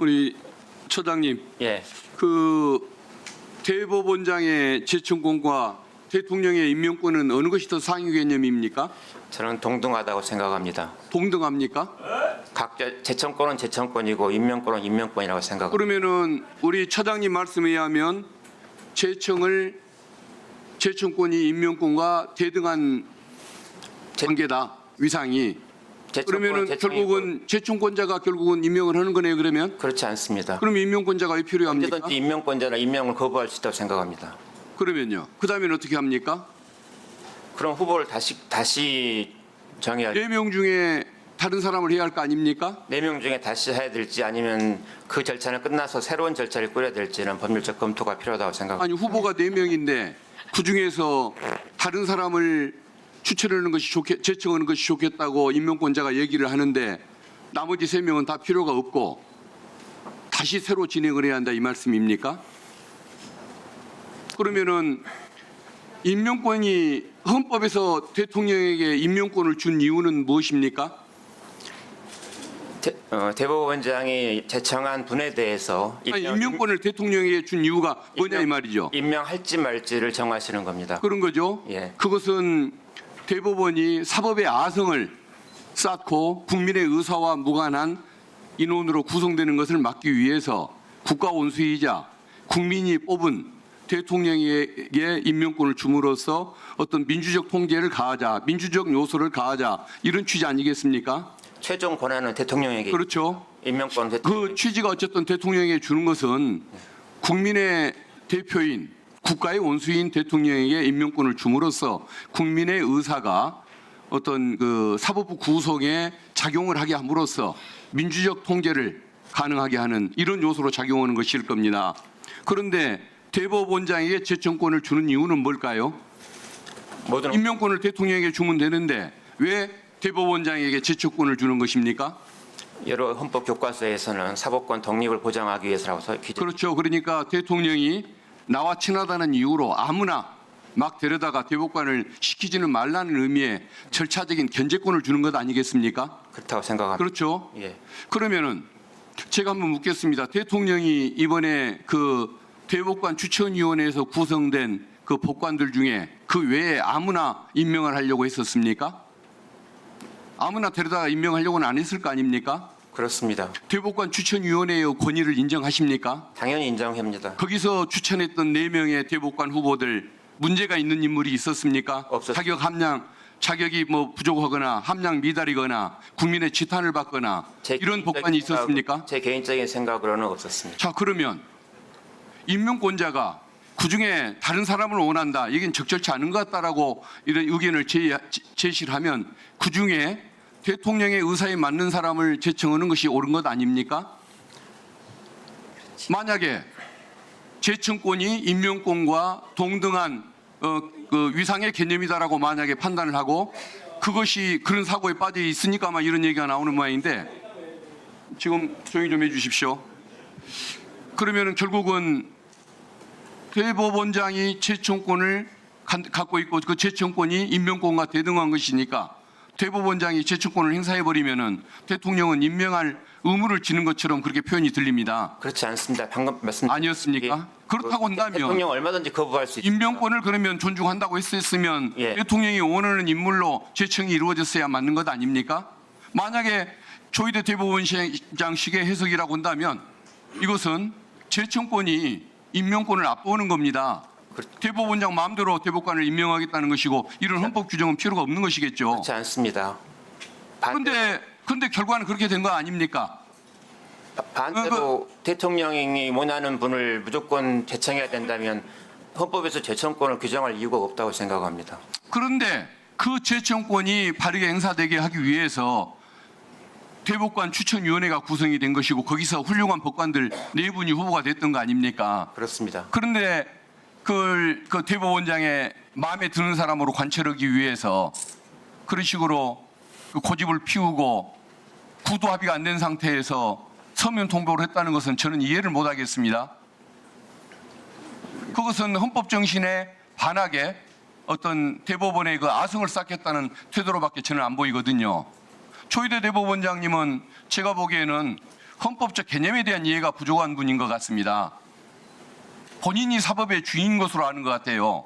우리 처장님, 예, 그 대법원장의 제청권과 대통령의 임명권은 어느 것이 더 상위 개념입니까? 저는 동등하다고 생각합니다. 동등합니까? 각자 제청권은 제청권이고 임명권은 임명권이라고 생각합니다. 그러면은 우리 처장님 말씀에 의하면 제청권이 임명권과 대등한 관계다, 위상이. 그러면은 결국은 제청권자가 결국은 임명을 하는 거네요. 그러면 그렇지 않습니다. 그럼 임명권자가 왜 필요합니까? 언제든지 임명권자는 임명을 거부할 수 있다고 생각합니다. 그러면요. 그다음에는 어떻게 합니까? 그럼 후보를 다시 정해야 4명 중에 다른 사람을 해야 할 거 아닙니까? 4명 중에 다시 해야 될지 아니면 그 절차는 끝나서 새로운 절차를 꾸려야 될지는 법률적 검토가 필요하다고 생각합니다. 아니 후보가 4명인데 그중에서 다른 사람을 추천하는 것이 제청하는 것이 좋겠다고 임명권자가 얘기를 하는데 나머지 3명은 다 필요가 없고 다시 새로 진행을 해야 한다 이 말씀입니까? 그러면은 임명권이 헌법에서 대통령에게 임명권을 준 이유는 무엇입니까? 대법원장이 제청한 분에 대해서 아니, 임명권을 대통령에게 준 이유가 뭐냐 이 말이죠. 임명할지 말지를 정하시는 겁니다. 그런 거죠. 예. 그것은 대법원이 사법의 아성을 쌓고 국민의 의사와 무관한 인원으로 구성되는 것을 막기 위해서 국가 원수이자 국민이 뽑은 대통령에게 임명권을 줌으로써 어떤 민주적 통제를 가하자, 민주적 요소를 가하자 이런 취지 아니겠습니까? 최종 권한은 대통령에게 그렇죠. 임명권 그 취지가 어쨌든 대통령에게 주는 것은 국민의 대표인 국가의 원수인 대통령에게 임명권을 줌으로써 국민의 의사가 어떤 그 사법부 구성에 작용을 하게 함으로써 민주적 통제를 가능하게 하는 이런 요소로 작용하는 것일 겁니다. 그런데 대법원장에게 제청권을 주는 이유는 뭘까요? 임명권을 대통령에게 주면 되는데 왜 대법원장에게 제청권을 주는 것입니까? 여러 헌법 교과서에서는 사법권 독립을 보장하기 위해서라고 그렇죠. 그러니까 대통령이 나와 친하다는 이유로 아무나 막 데려다가 대법관을 시키지는 말라는 의미의 절차적인 견제권을 주는 것 아니겠습니까? 그렇다고 생각합니다. 그렇죠. 예. 그러면은 제가 한번 묻겠습니다. 대통령이 이번에 그 대법관 추천위원회에서 구성된 그 법관들 중에 그 외에 아무나 임명을 하려고 했었습니까? 아무나 데려다가 임명하려고는 안 했을 거 아닙니까? 그렇습니다. 대법관 추천위원회의 권위를 인정하십니까? 당연히 인정합니다. 거기서 추천했던 4명의 대법관 후보들 문제가 있는 인물이 있었습니까? 없었습니다. 자격이 뭐 부족하거나 함량 미달이거나 국민의 지탄을 받거나 이런 법관이 있었습니까? 제 개인적인 생각으로는 없었습니다. 자, 그러면 임명권자가 그중에 다른 사람을 원한다. 이건 적절치 않은 것 같다라고 이런 의견을 제시를 하면 그중에 대통령의 의사에 맞는 사람을 제청하는 것이 옳은 것 아닙니까? 만약에 제청권이 임명권과 동등한 그 위상의 개념이다라고 만약에 판단을 하고 그것이 그런 사고에 빠져 있으니까 아마 이런 얘기가 나오는 모양인데 지금 조용히 좀 해주십시오. 그러면은 결국은 대법원장이 제청권을 갖고 있고 그 제청권이 임명권과 대등한 것이니까 대법원장이 제청권을 행사해버리면은 대통령은 임명할 의무를 지는 것처럼 그렇게 표현이 들립니다. 그렇지 않습니다. 방금 말씀 아니었습니까? 그렇다고 한다면 대통령 얼마든지 거부할 수 있습니다. 임명권을 그러면 존중한다고 했었으면 예. 대통령이 원하는 인물로 제청이 이루어졌어야 맞는 것 아닙니까? 만약에 조희대 대법원장식의 해석이라고 한다면 이것은 제청권이 임명권을 앞보는 겁니다. 대법원장 마음대로 대법관을 임명하겠다는 것이고 이런 헌법 규정은 필요가 없는 것이겠죠. 그렇지 않습니다. 그런데 결과는 그렇게 된 거 아닙니까? 반대로 대통령이 원하는 분을 무조건 제청해야 된다면 헌법에서 제청권을 규정할 이유가 없다고 생각합니다. 그런데 그 제청권이 바르게 행사되게 하기 위해서 대법관 추천위원회가 구성이 된 것이고 거기서 훌륭한 법관들 4분이 후보가 됐던 거 아닙니까? 그렇습니다. 그런데 그 대법원장의 마음에 드는 사람으로 관철하기 위해서 그런 식으로 그 고집을 피우고 구도 합의가 안 된 상태에서 서면 통보를 했다는 것은 저는 이해를 못 하겠습니다. 그것은 헌법 정신에 반하게 어떤 대법원의 그 아성을 쌓겠다는 태도로밖에 저는 안 보이거든요. 조희대 대법원장님은 제가 보기에는 헌법적 개념에 대한 이해가 부족한 분인 것 같습니다. 본인이 사법의 주인인 것으로 아는 것 같아요.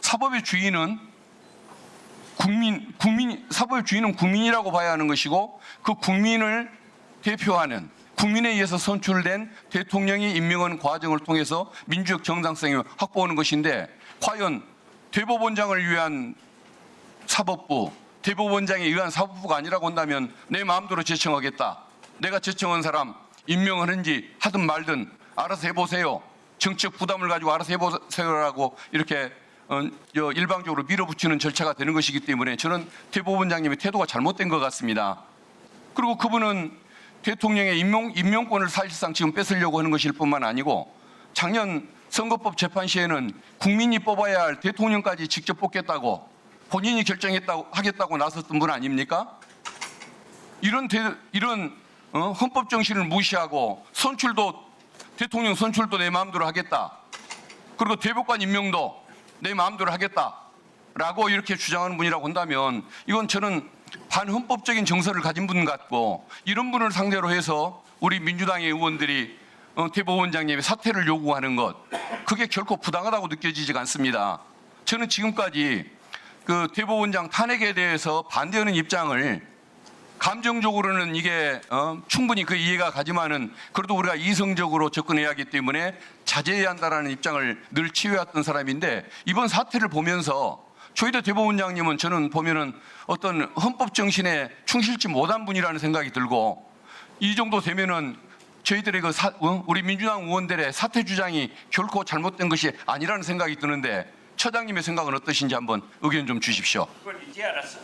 사법의 주인은 사법의 주인은 국민이라고 봐야 하는 것이고, 그 국민을 대표하는 국민에 의해서 선출된 대통령이 임명한 과정을 통해서 민주적 정당성을 확보하는 것인데, 과연 대법원장을 위한 사법부, 대법원장에 의한 사법부가 아니라고 한다면 내 마음대로 제청하겠다. 내가 제청한 사람 임명을 하는지 하든 말든 알아서 해보세요. 정치적 부담을 가지고 알아서 해보세요라고 이렇게 일방적으로 밀어붙이는 절차가 되는 것이기 때문에 저는 대법원장님의 태도가 잘못된 것 같습니다. 그리고 그분은 대통령의 임명권을 사실상 지금 뺏으려고 하는 것일 뿐만 아니고, 작년 선거법 재판 시에는 국민이 뽑아야 할 대통령까지 직접 뽑겠다고 본인이 하겠다고 나섰던 분 아닙니까? 이런 헌법 정신을 무시하고 대통령 선출도 내 마음대로 하겠다. 그리고 대법관 임명도 내 마음대로 하겠다라고 이렇게 주장하는 분이라고 한다면, 이건 저는 반헌법적인 정서를 가진 분 같고, 이런 분을 상대로 해서 우리 민주당의 의원들이 대법원장님의 사퇴를 요구하는 것, 그게 결코 부당하다고 느껴지지가 않습니다. 저는 지금까지 그 대법원장 탄핵에 대해서 반대하는 입장을 감정적으로는 이게 충분히 그 이해가 가지만은, 그래도 우리가 이성적으로 접근해야 하기 때문에 자제해야 한다라는 입장을 늘 취해왔던 사람인데, 이번 사태를 보면서 조희대 대법원장님은 저는 보면은 어떤 헌법 정신에 충실치 못한 분이라는 생각이 들고, 이 정도 되면은 저희들의 우리 민주당 의원들의 사퇴 주장이 결코 잘못된 것이 아니라는 생각이 드는데, 처장님의 생각은 어떠신지 한번 의견 좀 주십시오. 그걸 이제 알았어.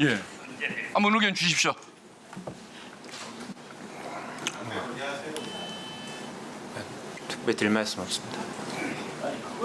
예. 한번 의견 주십시오. 특별히 드릴 말씀 없습니다.